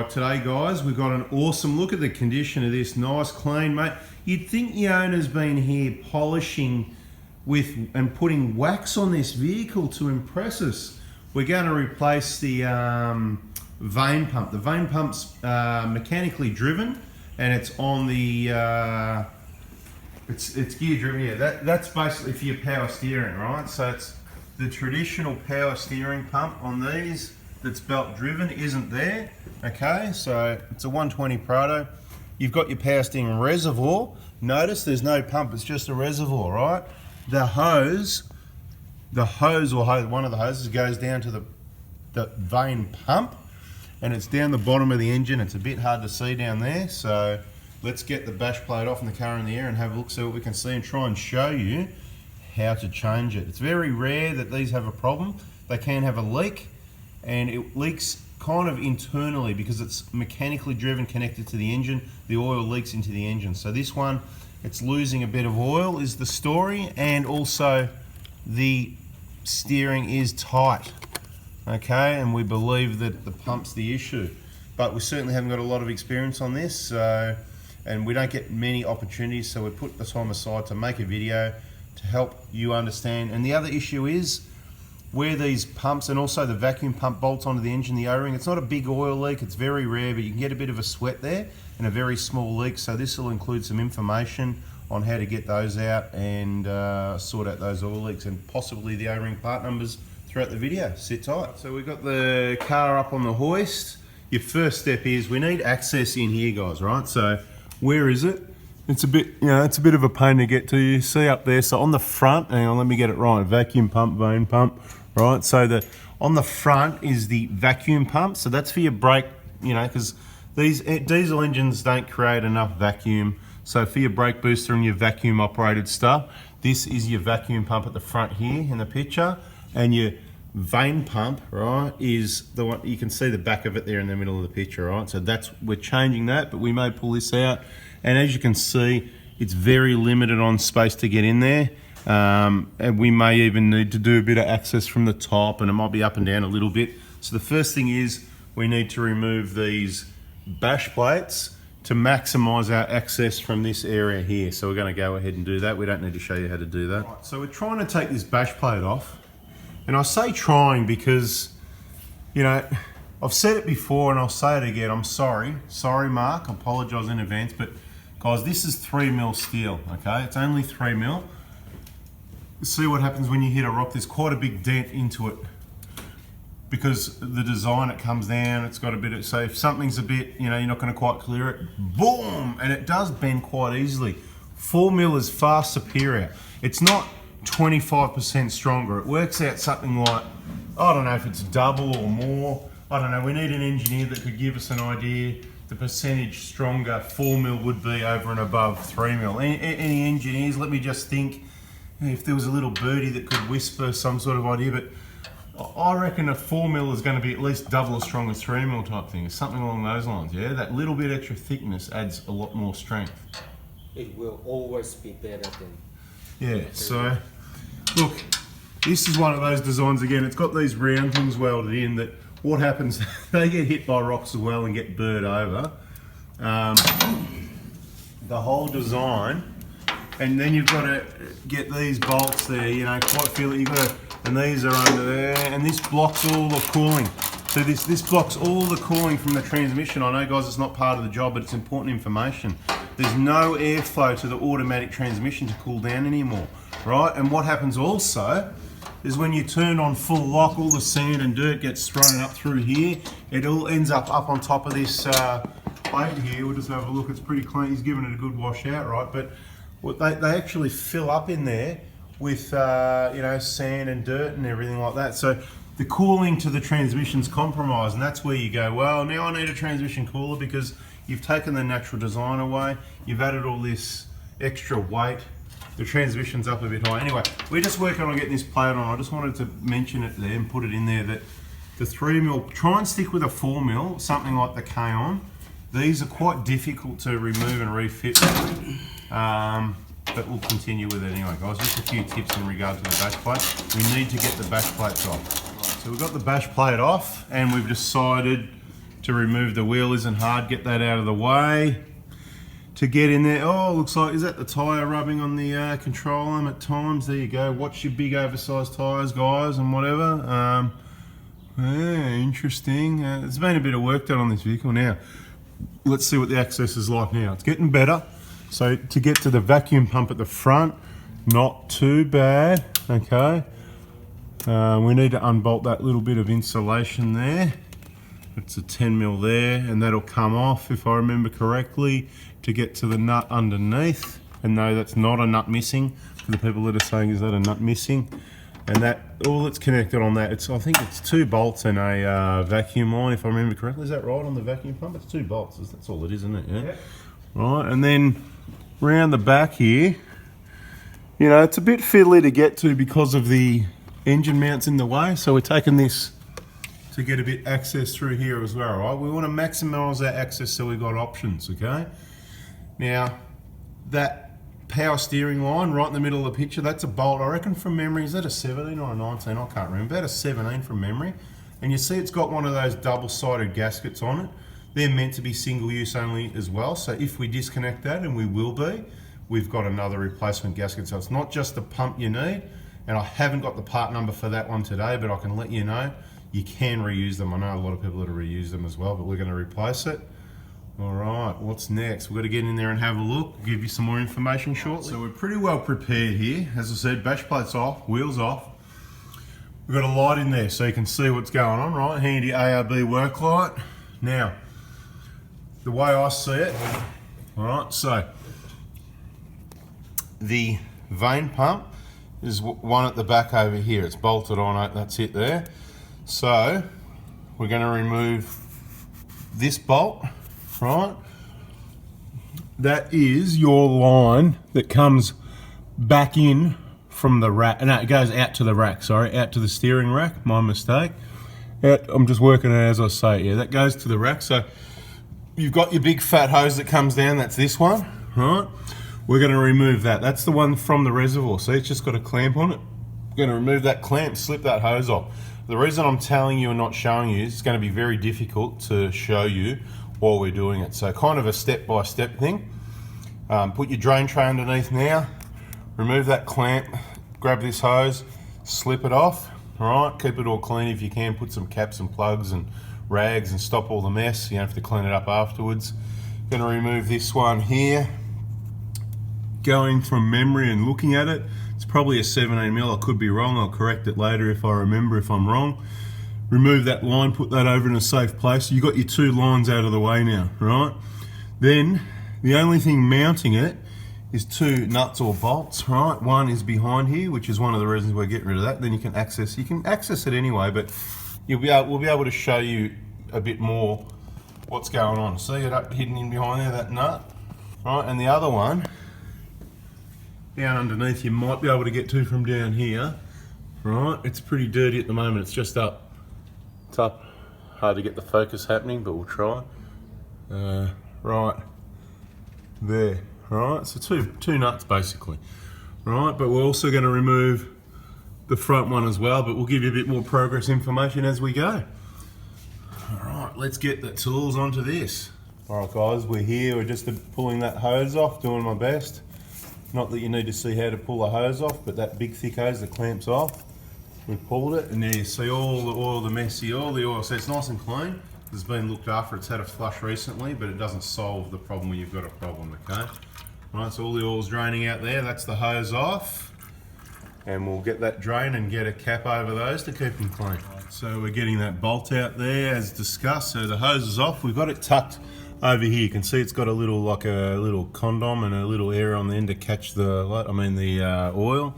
Right, today guys, we've got an awesome look at the condition of this. Nice, clean, mate. You'd think the owner's been here polishing with and putting wax on this vehicle to impress us. We're going to replace the vane pump. The vane pump's mechanically driven, and it's on the it's gear driven. Yeah, that's basically for your power steering, right? So it's the traditional power steering pump on these that's belt driven isn't there. Okay, so it's a 120 Prado. You've got your power steering reservoir. Notice there's no pump, it's just a reservoir, right? The hose or one of the hoses goes down to the vane pump, and it's down the bottom of the engine. It's a bit hard to see down there, so let's get the bash plate off and the car in the air and have a look, see what we can see, and try and show you how to change it. It's very rare that these have a problem. They can have a leak, and it leaks kind of internally because it's mechanically driven, connected to the engine. The oil leaks into the engine. So this one, it's losing a bit of oil is the story, and also the steering is tight. Okay, and we believe that the pump's the issue, but we certainly haven't got a lot of experience on this, so, and we don't get many opportunities, so we put the time aside to make a video to help you understand. And the other issue is where these pumps and also the vacuum pump bolts onto the engine, the O-ring, it's not a big oil leak, it's very rare, but you can get a bit of a sweat there and a very small leak. So this will include some information on how to get those out and sort out those oil leaks, and possibly the O-ring part numbers throughout the video. Sit tight. So we've got the car up on the hoist. Your first step is we need access in here, guys, right? So where is it? It's a bit, it's a bit of a pain to get to. You see up there, so on the front, hang on, let me get it right. Vacuum pump, vane pump, right? So on the front is the vacuum pump. So that's for your brake, because these diesel engines don't create enough vacuum. So for your brake booster and your vacuum operated stuff, this is your vacuum pump at the front here in the picture. And your vane pump, right, is the one, you can see the back of it there in the middle of the picture, right? So we're changing that, but we may pull this out. And as you can see, it's very limited on space to get in there. And we may even need to do a bit of access from the top, and it might be up and down a little bit. So the first thing is we need to remove these bash plates to maximize our access from this area here. So we're going to go ahead and do that. We don't need to show you how to do that. Right, so we're trying to take this bash plate off. And I say trying because, I've said it before and I'll say it again. I'm sorry. Sorry, Mark. I apologise in advance. But guys, this is 3mm steel, okay? It's only 3mm. See what happens when you hit a rock. There's quite a big dent into it because the design, it comes down, it's got a bit of, so if something's a bit, you're not going to quite clear it, boom, and it does bend quite easily. 4mm is far superior. It's not 25% stronger. It works out something like, I don't know if it's double or more. I don't know. We need an engineer that could give us an idea the percentage stronger 4mm would be over and above 3mm. Any engineers? Let me just think. If there was a little birdie that could whisper some sort of idea, but I reckon a 4mm is going to be at least double as strong as 3mm type thing. It's something along those lines, yeah? That little bit extra thickness adds a lot more strength. It will always be better than... Yeah, so, look, this is one of those designs again. It's got these round things welded in that what happens, they get hit by rocks as well and get burred over. The whole design, and then you've got to get these bolts there, quite feel it. You've got to, and these are under there, and this blocks all the cooling. So this blocks all the cooling from the transmission. I know, guys, it's not part of the job, but it's important information. There's no airflow to the automatic transmission to cool down anymore, right? And what happens also is when you turn on full lock, all the sand and dirt gets thrown up through here. It all ends up on top of this plate here. We'll just have a look. It's pretty clean. He's given it a good wash out, right? But what they actually fill up in there with sand and dirt and everything like that. So the cooling to the transmission's compromised, and that's where you go, well, now I need a transmission cooler because you've taken the natural design away, you've added all this extra weight, the transmission's up a bit high. Anyway, we're just working on getting this plate on. I just wanted to mention it there and put it in there that the 3mm, try and stick with a 4mm, something like the K-On. These are quite difficult to remove and refit. But we'll continue with it anyway, guys. Just a few tips in regard to the bash plate. We need to get the bash plates off. Right, so we've got the bash plate off, and we've decided to remove the wheel isn't hard. Get that out of the way. To get in there, oh, looks like, is that the tyre rubbing on the control arm at times? There you go. Watch your big oversized tyres, guys, and whatever. Yeah, interesting. There's been a bit of work done on this vehicle. Now, let's see what the access is like now. It's getting better. So to get to the vacuum pump at the front, not too bad, okay. We need to unbolt that little bit of insulation there. It's a 10mm there, and that'll come off, if I remember correctly, to get to the nut underneath. And no, that's not a nut missing. For the people that are saying, is that a nut missing? And that, all that's connected on that, I think it's 2 bolts and a vacuum line, if I remember correctly. Is that right on the vacuum pump? It's 2 bolts, that's all it is, isn't it? Yeah. Yep. Right, and then round the back here, you know, it's a bit fiddly to get to because of the engine mounts in the way. So we're taking this to get a bit access through here as well, right? We want to maximize our access so we've got options, okay? Now, that power steering line right in the middle of the picture, that's a bolt, I reckon from memory, is that a 17 or a 19? I can't remember, about a 17 from memory. And you see it's got one of those double-sided gaskets on it. They're meant to be single use only as well, so if we disconnect that, and we will be, we've got another replacement gasket. So it's not just the pump you need, and I haven't got the part number for that one today, but I can let you know you can reuse them. I know a lot of people that have reused them as well, but we're going to replace it. All right, what's next? We've got to get in there and have a look. I'll give you some more information shortly. So we're pretty well prepared here. As I said, batch plates off, wheels off. We've got a light in there so you can see what's going on, right? Handy ARB work light. Now, the way I see it, all right, so the Vane pump is one at the back over here. It's bolted on, that's it there. So we're going to remove this bolt, right? That is your line that comes back in from the rack. No, it goes out to the rack, sorry, out to the steering rack, my mistake. I'm just working it as I say, yeah, that goes to the rack. So you've got your big fat hose that comes down, that's this one, right? We're going to remove that. That's the one from the reservoir. See, it's just got a clamp on it. We're going to remove that clamp, slip that hose off. The reason I'm telling you and not showing you is it's going to be very difficult to show you while we're doing it. So kind of a step-by-step thing. Put your drain tray underneath now, remove that clamp, grab this hose, slip it off, all right? Keep it all clean if you can, put some caps and plugs and rags and stop all the mess. You don't have to clean it up afterwards. Going to remove this one here. Going from memory and looking at it, it's probably a 17mm. I could be wrong. I'll correct it later if I remember if I'm wrong. Remove that line, put that over in a safe place. You've got your 2 lines out of the way now, right? Then the only thing mounting it is 2 nuts or bolts, right? One is behind here, which is one of the reasons we're getting rid of that. Then you can access it anyway, but we'll be able to show you a bit more what's going on. See it up hidden in behind there, that nut, right? And the other one down underneath, you might be able to get to from down here, right? It's pretty dirty at the moment. It's just up. It's up. Hard to get the focus happening, but we'll try. Right there, right? So two nuts basically, right? But we're also going to remove the front one as well, but we'll give you a bit more progress information as we go. All right, let's get the tools onto this. All right, guys, we're here. We're just pulling that hose off, doing my best. Not that you need to see how to pull the hose off, but that big thick hose that clamps off, we pulled it, and there you see all the oil, the messy oil, the oil. So it's nice and clean. It's been looked after. It's had a flush recently, but it doesn't solve the problem when you've got a problem, okay? Right, so all the oil's draining out there. That's the hose off. And we'll get that drain and get a cap over those to keep them clean. So we're getting that bolt out there as discussed. So the hose is off. We've got it tucked over here. You can see it's got a little, like a little condom and a little area on the end to catch the oil.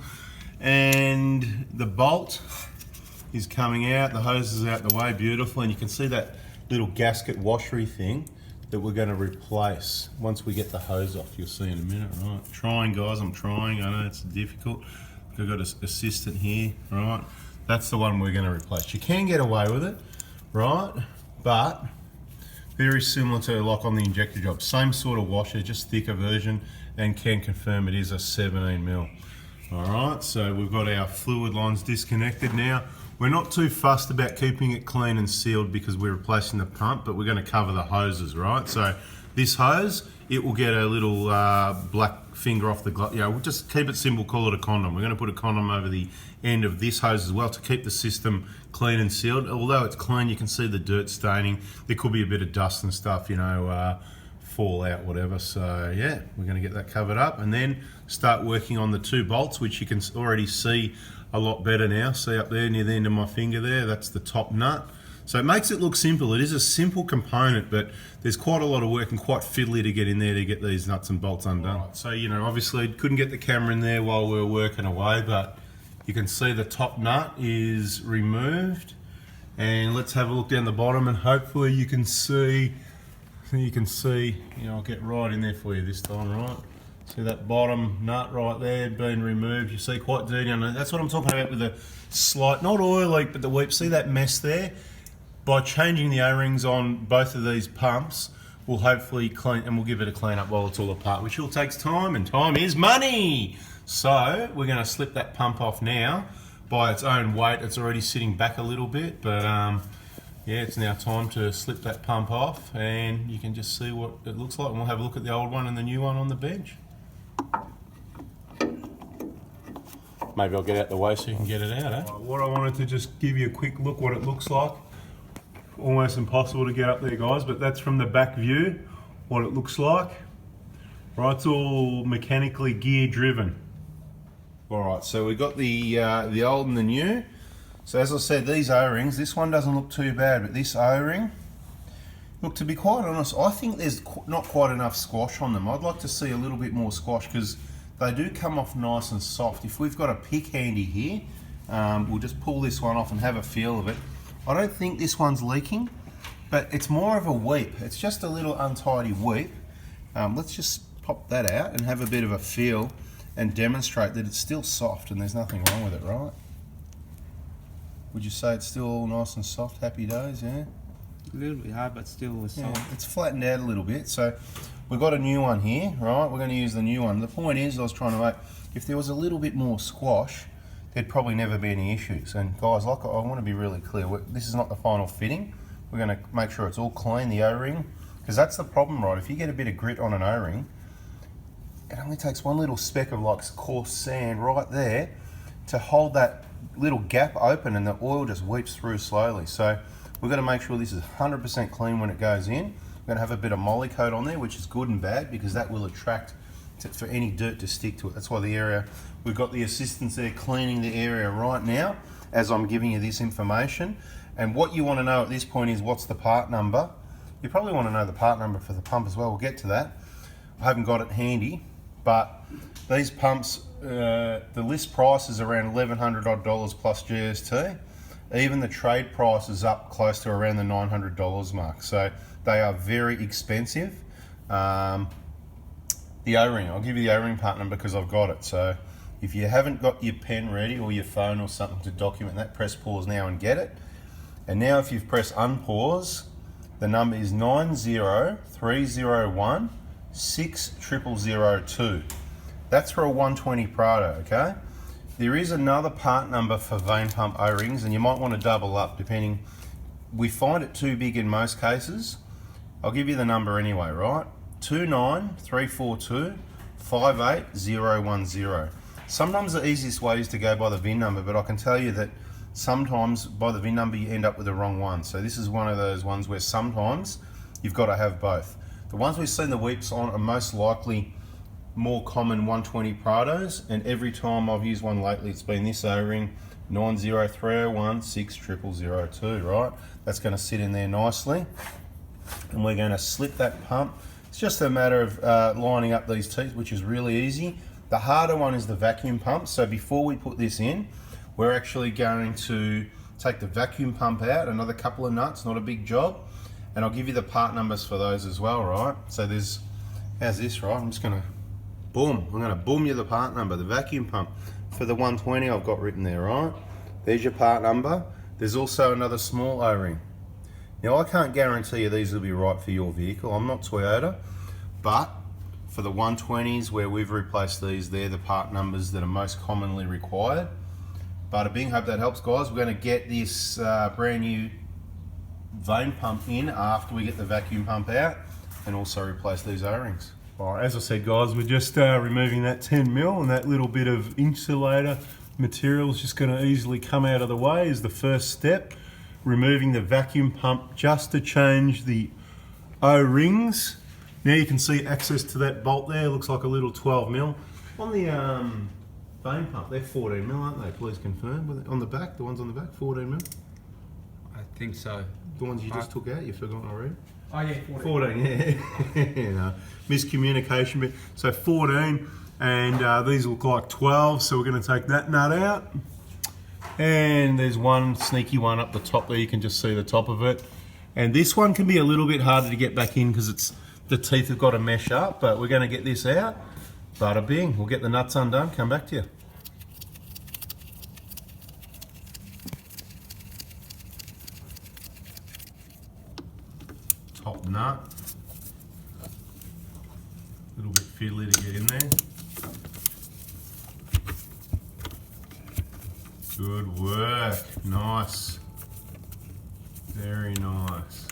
And the bolt is coming out. The hose is out the way, beautiful. And you can see that little gasket washery thing that we're going to replace once we get the hose off. You'll see in a minute, right? Trying, guys, I'm trying. I know it's difficult. I've got an assistant here, right? That's the one we're going to replace. You can get away with it, right? But very similar to like on the injector job. Same sort of washer, just thicker version, and can confirm it is a 17mm. All right, so we've got our fluid lines disconnected now. We're not too fussed about keeping it clean and sealed because we're replacing the pump, but we're going to cover the hoses, right? So this hose, it will get a little black finger off the glove. You know, we'll just keep it simple, call it a condom. We're going to put a condom over the end of this hose as well to keep the system clean and sealed. Although it's clean, you can see the dirt staining. There could be a bit of dust and stuff, you know, fall out, whatever. So yeah, we're going to get that covered up and then start working on the 2 bolts, which you can already see a lot better now. See up there near the end of my finger there, that's the top nut. So it makes it look simple. It is a simple component, but there's quite a lot of work and quite fiddly to get in there to get these nuts and bolts undone. Right. So, you know, obviously couldn't get the camera in there while we were working away, but you can see the top nut is removed. And let's have a look down the bottom and hopefully you can see, you know, I'll get right in there for you this time, right? See that bottom nut right there being removed. You see quite dirty on it. That's what I'm talking about with the slight, not oil leak, but the weep. See that mess there? By changing the O-rings on both of these pumps, we'll hopefully clean, and we'll give it a clean up while it's all apart, which all takes time, and time is money. So we're going to slip that pump off now by its own weight. It's already sitting back a little bit, but yeah, it's now time to slip that pump off, and you can just see what it looks like, and we'll have a look at the old one and the new one on the bench. Maybe I'll get out the way so you can get it out, eh? What I wanted to just give you a quick look what it looks like. Almost impossible to get up there, guys, but that's from the back view what it looks like. Right, it's all mechanically gear driven. All right, so we've got the old and the new. So as I said, these O-rings, this one doesn't look too bad, but this O-ring, look, to be quite honest, I think there's not quite enough squash on them. I'd like to see a little bit more squash because they do come off nice and soft. If we've got a pick handy here, we'll just pull this one off and have a feel of it. I don't think this one's leaking, but it's more of a weep. It's just a little untidy weep. Let's just pop that out and have a bit of a feel and demonstrate that it's still soft and there's nothing wrong with it, right? Would you say it's still all nice and soft, happy days, yeah? A little bit hard, but still soft. Yeah, it's flattened out a little bit. So we've got a new one here, right? We're going to use the new one. The point is, I was trying to make, if there was a little bit more squash, there'd probably never be any issues. And guys, like I want to be really clear, this is not the final fitting. We're going to make sure it's all clean, the O-ring, because that's the problem, right? If you get a bit of grit on an O-ring, it only takes one little speck of like coarse sand right there to hold that little gap open and the oil just weeps through slowly. So we're going to make sure this is 100% clean when it goes in. We're going to have a bit of molly coat on there, which is good and bad because that will attract for any dirt to stick to it. That's why the area, we've got the assistants there cleaning the area right now as I'm giving you this information. And what you want to know at this point is what's the part number. You probably want to know the part number for the pump as well. We'll get to that. I haven't got it handy, but these pumps, the list price is around $1,100 odd plus GST. Even the trade price is up close to around the $900 mark. So they are very expensive. The O-ring, I'll give you the O-ring part number because I've got it. So if you haven't got your pen ready or your phone or something to document that, press pause now and get it. And now if you've pressed unpause, the number is 90301 60002. That's for a 120 Prado, okay? There is another part number for Vane pump O-rings and you might want to double up depending. We find it too big in most cases. I'll give you the number anyway, right? 29342 58010. Sometimes the easiest way is to go by the VIN number, but I can tell you that sometimes by the VIN number you end up with the wrong one. So this is one of those ones where sometimes you've got to have both. The ones we've seen the weeps on are most likely more common 120 Prados, and every time I've used one lately it's been this O-ring 90301 60002, right? That's going to sit in there nicely and we're going to slip that pump. It's just a matter of lining up these teeth, which is really easy. The harder one is the vacuum pump. So before we put this in, we're actually going to take the vacuum pump out, another couple of nuts, not a big job. And I'll give you the part numbers for those as well, right? So there's, how's this, right? I'm just gonna, boom, I'm gonna boom you the part number. The vacuum pump for the 120 I've got written there, right? There's your part number. There's also another small O-ring. Now I can't guarantee you these will be right for your vehicle. I'm not Toyota, but for the 120s where we've replaced these, they're the part numbers that are most commonly required. Bada bing, hope that helps, guys. We're going to get this brand new Vane pump in after we get the vacuum pump out, and also replace these O-rings. Right, as I said, guys, we're just removing that 10mm, and that little bit of insulator material is just going to easily come out of the way as the first step. Removing the vacuum pump just to change the O-rings. Now you can see access to that bolt there, looks like a little 12mm. On the Vane pump, they're 14mm, aren't they? Please confirm. On the back, the ones on the back, 14mm? I think so. The ones you just took out, you've forgotten already? Oh yeah, 14, yeah. No, miscommunication. But so 14, and these look like 12, so we're going to take that nut out. And there's one sneaky one up the top there, you can just see the top of it. And this one can be a little bit harder to get back in because the teeth have got to mesh up, but we're going to get this out. Bada bing, we'll get the nuts undone, come back to you. Top nut. A little bit fiddly to get in there. Good work, nice. Very nice.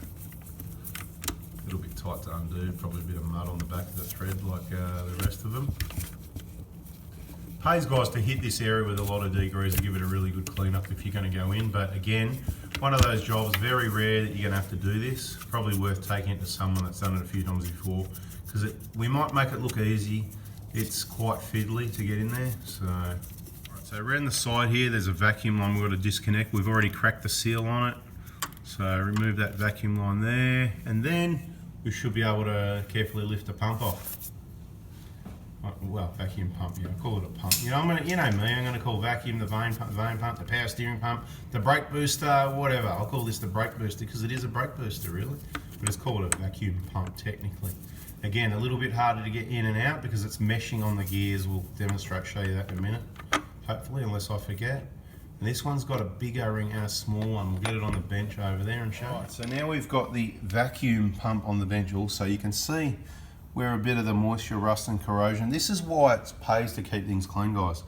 A little bit tight to undo, probably a bit of mud on the back of the thread like the rest of them. Pays guys to hit this area with a lot of degreaser and give it a really good clean up if you're going to go in, but again, one of those jobs, very rare that you're going to have to do this. Probably worth taking it to someone that's done it a few times before, because we might make it look easy. It's quite fiddly to get in there. So around the side here, there's a vacuum line we've got to disconnect. We've already cracked the seal on it. So remove that vacuum line there, and then we should be able to carefully lift the pump off. Well, vacuum pump, you know, call it a pump. You know, you know me, I'm gonna call vacuum the Vane pump, the power steering pump, the brake booster, whatever. I'll call this the brake booster because it is a brake booster, really. But it's called a vacuum pump technically. Again, a little bit harder to get in and out because it's meshing on the gears. We'll show you that in a minute, hopefully, unless I forget. And this one's got a big O-ring and a small one. We'll get it on the bench over there and show it. So now we've got the vacuum pump on the bench also. You can see where a bit of the moisture, rust and corrosion. This is why it pays to keep things clean, guys.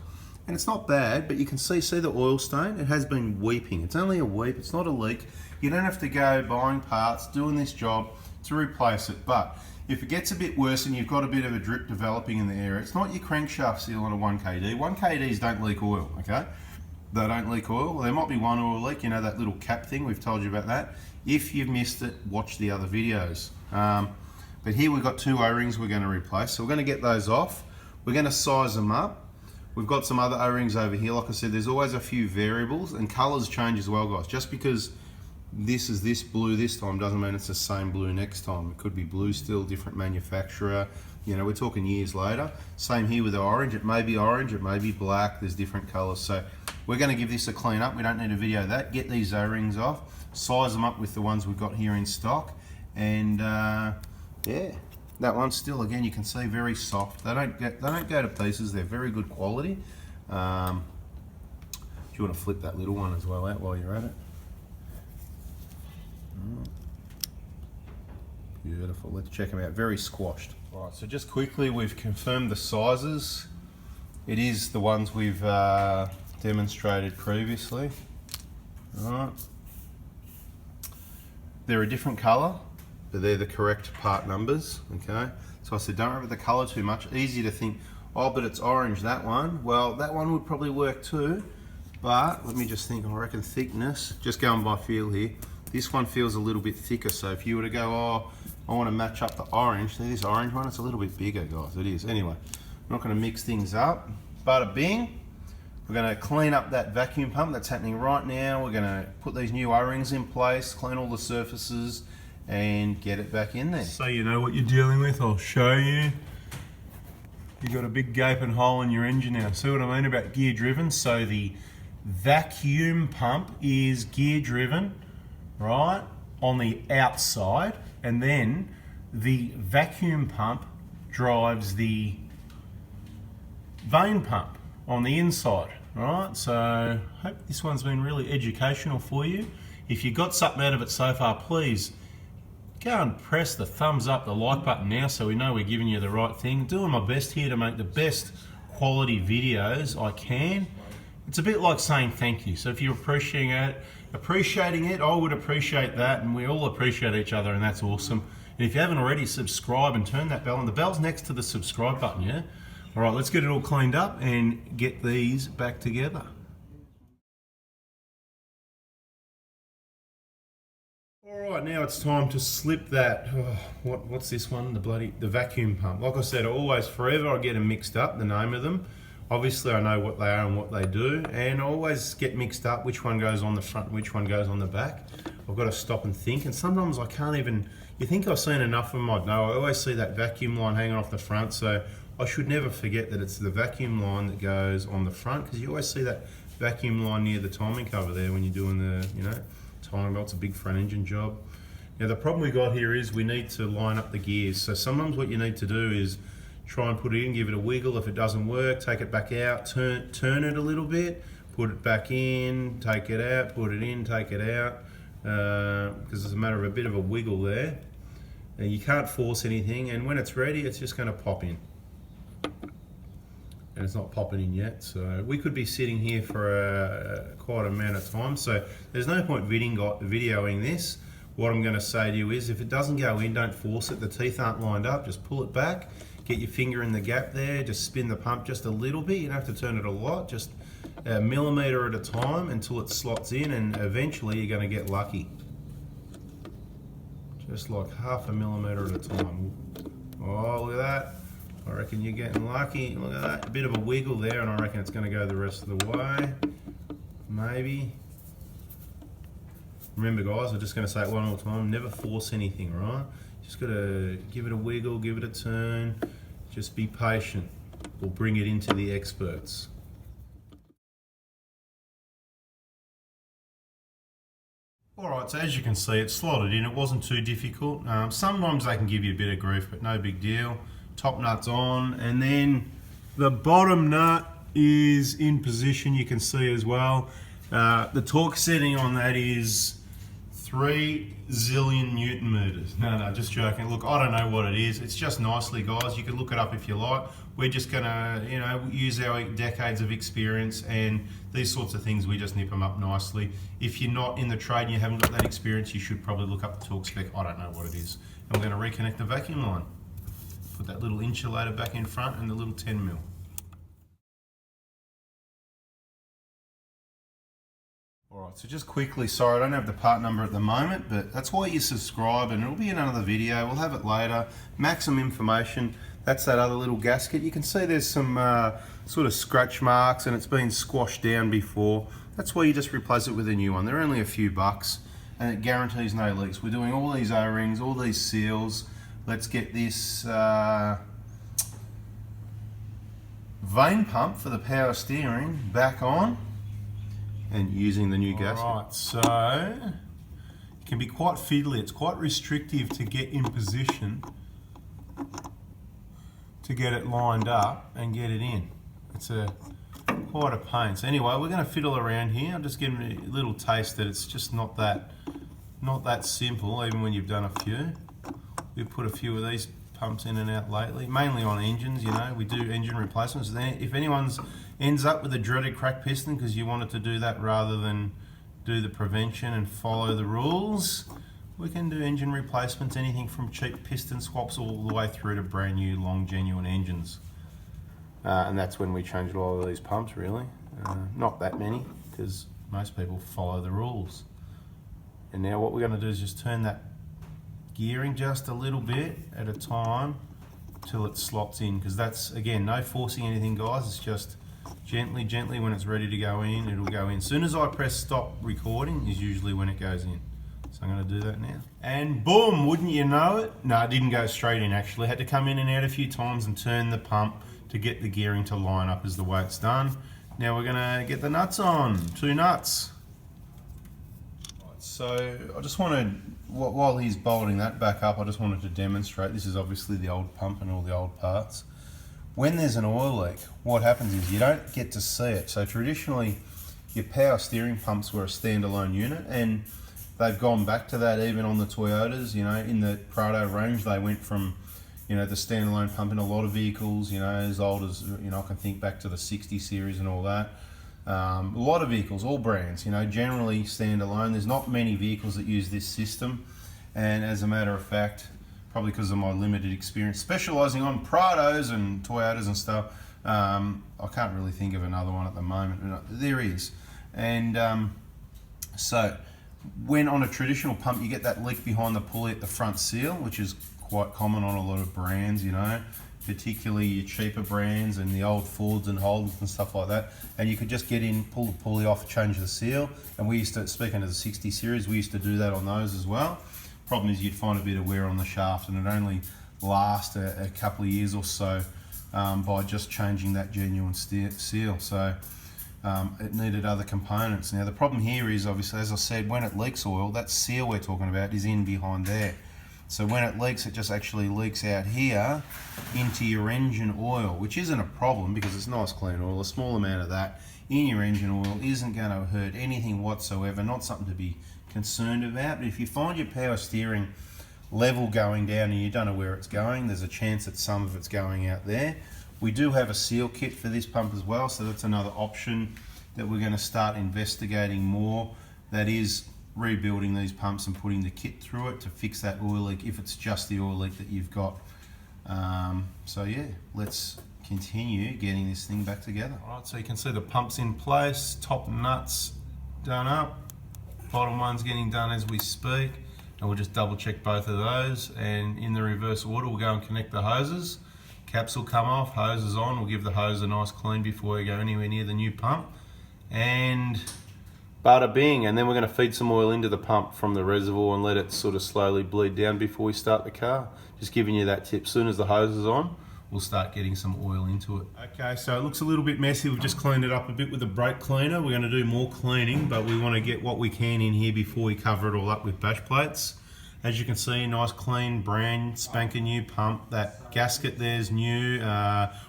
And it's not bad, but you can see the oil stain? It has been weeping. It's only a weep, it's not a leak. You don't have to go buying parts, doing this job to replace it. But if it gets a bit worse and you've got a bit of a drip developing in the area, it's not your crankshaft seal on a 1KD. 1KDs don't leak oil, okay? They don't leak oil. Well, there might be one oil leak, you know, that little cap thing, we've told you about that. If you've missed it, watch the other videos. But here we've got two O-rings we're going to replace. So we're going to get those off. We're going to size them up. We've got some other O-rings over here. Like I said, there's always a few variables, and colors change as well, guys. Just because this is this blue this time doesn't mean it's the same blue next time. It could be blue still, different manufacturer. You know, we're talking years later. Same here with the orange. It may be orange, it may be black. There's different colors. So we're going to give this a clean up. We don't need a video of that. Get these O-rings off, size them up with the ones we've got here in stock, and yeah, that one's still, again, you can see very soft. They don't go to pieces. They're very good quality. Do you want to flip that little one as well out while you're at it? Beautiful. Let's check them out. Very squashed. All right. So just quickly, we've confirmed the sizes. It is the ones we've demonstrated previously. All right. They're a different color, but they're the correct part numbers, okay? So I said, don't worry about the color too much. Easy to think, oh, but it's orange, that one. Well, that one would probably work too, but let me just think, I reckon thickness, just going by feel here, this one feels a little bit thicker. So if you were to go, oh, I want to match up the orange, see this orange one, it's a little bit bigger, guys, it is. Anyway, I'm not gonna mix things up. Bada bing. We're going to clean up that vacuum pump that's happening right now. We're going to put these new O-rings in place, clean all the surfaces, and get it back in there. So you know what you're dealing with, I'll show you. You've got a big gaping hole in your engine now. See what I mean about gear driven? So the vacuum pump is gear driven, right, on the outside, and then the vacuum pump drives the Vane pump on the inside. Alright, so hope this one's been really educational for you. If you got something out of it so far, please go and press the thumbs up, the like button now, so we know we're giving you the right thing. Doing my best here to make the best quality videos I can. It's a bit like saying thank you. So if you're appreciating it, I would appreciate that, and we all appreciate each other, and that's awesome. And if you haven't already, subscribe and turn that bell on. The bell's next to the subscribe button, yeah? All right, let's get it all cleaned up and get these back together. All right, now it's time to slip that, what's this one? The vacuum pump. Like I said, forever I get them mixed up, the name of them. Obviously I know what they are and what they do, and I always get mixed up which one goes on the front and which one goes on the back. I've got to stop and think, and sometimes I can't even, you think I've seen enough of them, I'd know. I always see that vacuum line hanging off the front, so I should never forget that it's the vacuum line that goes on the front, because you always see that vacuum line near the timing cover there when you're doing the, timing belt's a big front engine job. Now the problem we got here is we need to line up the gears. So sometimes what you need to do is try and put it in, give it a wiggle. If it doesn't work, take it back out, turn it a little bit, put it back in, take it out, put it in, take it out, because it's a matter of a bit of a wiggle there. And you can't force anything, and when it's ready, it's just going to pop in. And it's not popping in yet, so we could be sitting here for quite a amount of time, so there's no point videoing this. What I'm going to say to you is, if it doesn't go in, don't force it. The teeth aren't lined up, just pull it back, get your finger in the gap there, just spin the pump just a little bit. You don't have to turn it a lot, just a millimetre at a time until it slots in, and eventually you're going to get lucky. Just like half a millimetre at a time. Oh, look at that. I reckon you're getting lucky. Look at that, a bit of a wiggle there, and I reckon it's going to go the rest of the way. Maybe. Remember guys, I'm just going to say it one more time, never force anything, right? Just got to give it a wiggle, give it a turn, just be patient. We'll bring it into the experts. Alright, so as you can see, it's slotted in. It wasn't too difficult. Sometimes they can give you a bit of grief, but no big deal. Top nut's on, and then the bottom nut is in position, you can see as well. The torque setting on that is 3 zillion Newton meters. No, just joking. Look, I don't know what it is. It's just nicely, guys. You can look it up if you like. We're just gonna, use our decades of experience, and these sorts of things, we just nip them up nicely. If you're not in the trade and you haven't got that experience, you should probably look up the torque spec. I don't know what it is. And we're gonna reconnect the vacuum line. Put that little insulator back in front and the little 10mm. Alright, so just quickly, sorry I don't have the part number at the moment, but that's why you subscribe, and it'll be in another video. We'll have it later. Maximum information. That's that other little gasket. You can see there's some sort of scratch marks, and it's been squashed down before. That's why you just replace it with a new one. They're only a few bucks, and it guarantees no leaks. We're doing all these O-rings, all these seals. Let's get this Vane pump for the power steering back on, and using the new gasket. Alright, so it can be quite fiddly. It's quite restrictive to get in position to get it lined up and get it in. It's quite a pain. So anyway, we're going to fiddle around here. I'm just giving you a little taste that it's just not that simple, even when you've done a few. We've put a few of these pumps in and out lately, mainly on engines. We do engine replacements. If anyone's ends up with a dreaded cracked piston because you wanted to do that rather than do the prevention and follow the rules, we can do engine replacements, anything from cheap piston swaps all the way through to brand new long genuine engines. And that's when we change a lot of these pumps, really. Not that many, because most people follow the rules. And now what we're going to do is just turn that gearing just a little bit at a time till it slots in, because that's, again, no forcing anything, guys. It's just gently when it's ready to go in, it'll go in. As soon as I press stop recording is usually when it goes in. So I'm going to do that now. And boom, wouldn't you know it? No, it didn't go straight in actually. Had to come in and out a few times and turn the pump to get the gearing to line up is the way it's done. Now we're going to get the nuts on, 2 nuts. So I just wanted, while he's bolting that back up, I just wanted to demonstrate, this is obviously the old pump and all the old parts. When there's an oil leak, what happens is you don't get to see it. So traditionally, your power steering pumps were a standalone unit, and they've gone back to that even on the Toyotas. In the Prado range, they went from, the standalone pump in a lot of vehicles, as old as, I can think back to the 60 series and all that. A lot of vehicles, all brands, you know, generally stand alone. There's not many vehicles that use this system, and as a matter of fact, probably because of my limited experience specializing on Prados and Toyotas and stuff, I can't really think of another one at the moment. There is. And so when on a traditional pump you get that leak behind the pulley at the front seal, which is quite common on a lot of brands, you know, particularly your cheaper brands and the old Fords and Holdens and stuff like that, and you could just get in, pull the pulley off, change the seal. And we used to, speaking of the 60 series, we used to do that on those as well. Problem is you'd find a bit of wear on the shaft, and it only lasts a couple of years or so by just changing that genuine seal. So it needed other components. Now the problem here is, obviously, as I said, when it leaks oil, that seal we're talking about is in behind there. So when it leaks, it just actually leaks out here into your engine oil, which isn't a problem because it's nice clean oil. A small amount of that in your engine oil isn't going to hurt anything whatsoever, not something to be concerned about. But if you find your power steering level going down and you don't know where it's going, there's a chance that some of it's going out there. We do have a seal kit for this pump as well, so that's another option that we're going to start investigating more. That is rebuilding these pumps and putting the kit through it to fix that oil leak if it's just the oil leak that you've got. So yeah, let's continue getting this thing back together. Alright, so you can see the pump's in place, top nuts done up, bottom one's getting done as we speak, and we'll just double check both of those, and in the reverse order we'll go and connect the hoses. Caps will come off, hose is on, we'll give the hose a nice clean before we go anywhere near the new pump, and bada bing. And then we're going to feed some oil into the pump from the reservoir and let it sort of slowly bleed down before we start the car. Just giving you that tip. As soon as the hose is on, we'll start getting some oil into it. Okay, so it looks a little bit messy. We've just cleaned it up a bit with a brake cleaner. We're going to do more cleaning, but we want to get what we can in here before we cover it all up with bash plates. As you can see, nice clean, brand spanking new pump. That gasket there's new,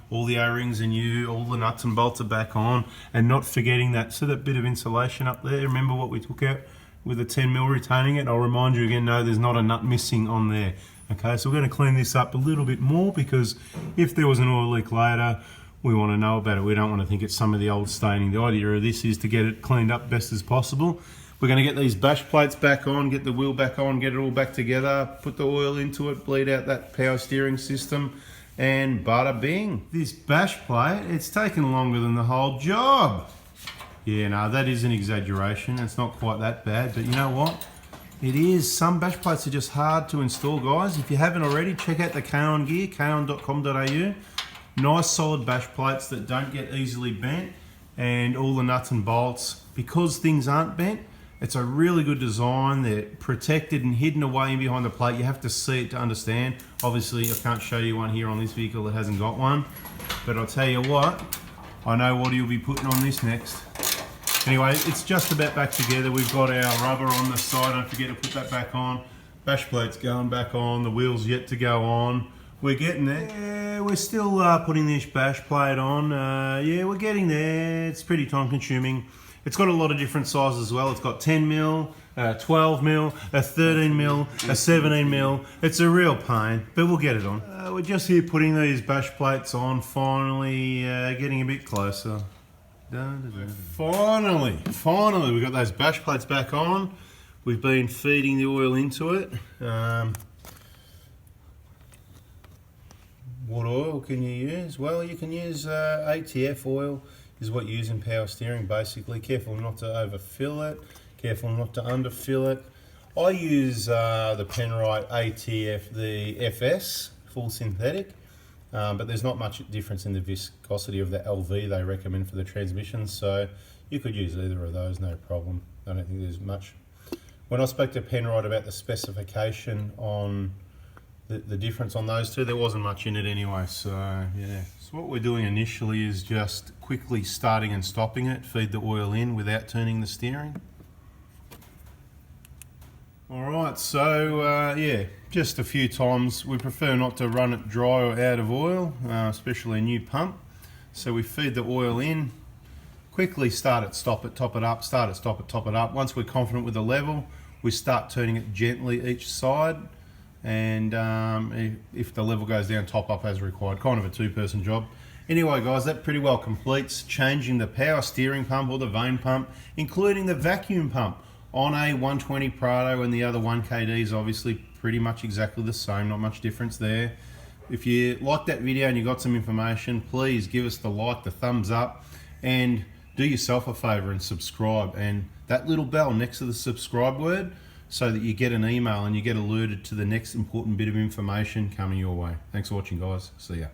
all the O-rings are new, all the nuts and bolts are back on, and not forgetting that, so that bit of insulation up there, remember what we took out with the 10mm retaining it? I'll remind you again, no, there's not a nut missing on there. Okay, so we're going to clean this up a little bit more, because if there was an oil leak later, we want to know about it. We don't want to think it's some of the old staining. The idea of this is to get it cleaned up best as possible. We're going to get these bash plates back on, get the wheel back on, get it all back together, put the oil into it, bleed out that power steering system, and bada bing. This bash plate, it's taken longer than the whole job. Yeah, no, that is an exaggeration. It's not quite that bad, but you know what? It is. Some bash plates are just hard to install, guys. If you haven't already, check out the Kaon gear, kaon.com.au. Nice solid bash plates that don't get easily bent, and all the nuts and bolts. Because things aren't bent, it's a really good design. They're protected and hidden away behind the plate. You have to see it to understand. Obviously, I can't show you one here on this vehicle that hasn't got one. But I'll tell you what, I know what he'll be putting on this next. Anyway, it's just about back together. We've got our rubber on the side. Don't forget to put that back on. Bash plate's going back on. The wheel's yet to go on. We're getting there. Yeah, we're still putting this bash plate on. Yeah, we're getting there. It's pretty time consuming. It's got a lot of different sizes as well. It's got 10mm, 12mm, a 13mm, a 17mm. It's a real pain, but we'll get it on. We're just here putting these bash plates on, finally getting a bit closer. Finally, we got those bash plates back on. We've been feeding the oil into it. What oil can you use? Well, you can use ATF oil. Is what you use in power steering, basically. Careful not to overfill it, careful not to underfill it. I use the Penrite ATF, the FS, full synthetic, but there's not much difference in the viscosity of the LV they recommend for the transmissions, so you could use either of those, no problem. I don't think there's much. When I spoke to Penrite about the specification on the difference on those two, there wasn't much in it anyway, so yeah. So what we're doing initially is just quickly starting and stopping it, feed the oil in without turning the steering. Alright, so yeah, just a few times. We prefer not to run it dry or out of oil, especially a new pump. So we feed the oil in, quickly start it, stop it, top it up, start it, stop it, top it up. Once we're confident with the level, we start turning it gently each side. And if the level goes down, top up as required. Kind of a two-person job. Anyway, guys, that pretty well completes changing the power steering pump or the vane pump, including the vacuum pump on a 120 Prado, and the other 1KD is obviously pretty much exactly the same, not much difference there. If you liked that video and you got some information, please give us the like, the thumbs up, and do yourself a favor and subscribe, and that little bell next to the subscribe word, so that you get an email and you get alerted to the next important bit of information coming your way. Thanks for watching, guys. See ya.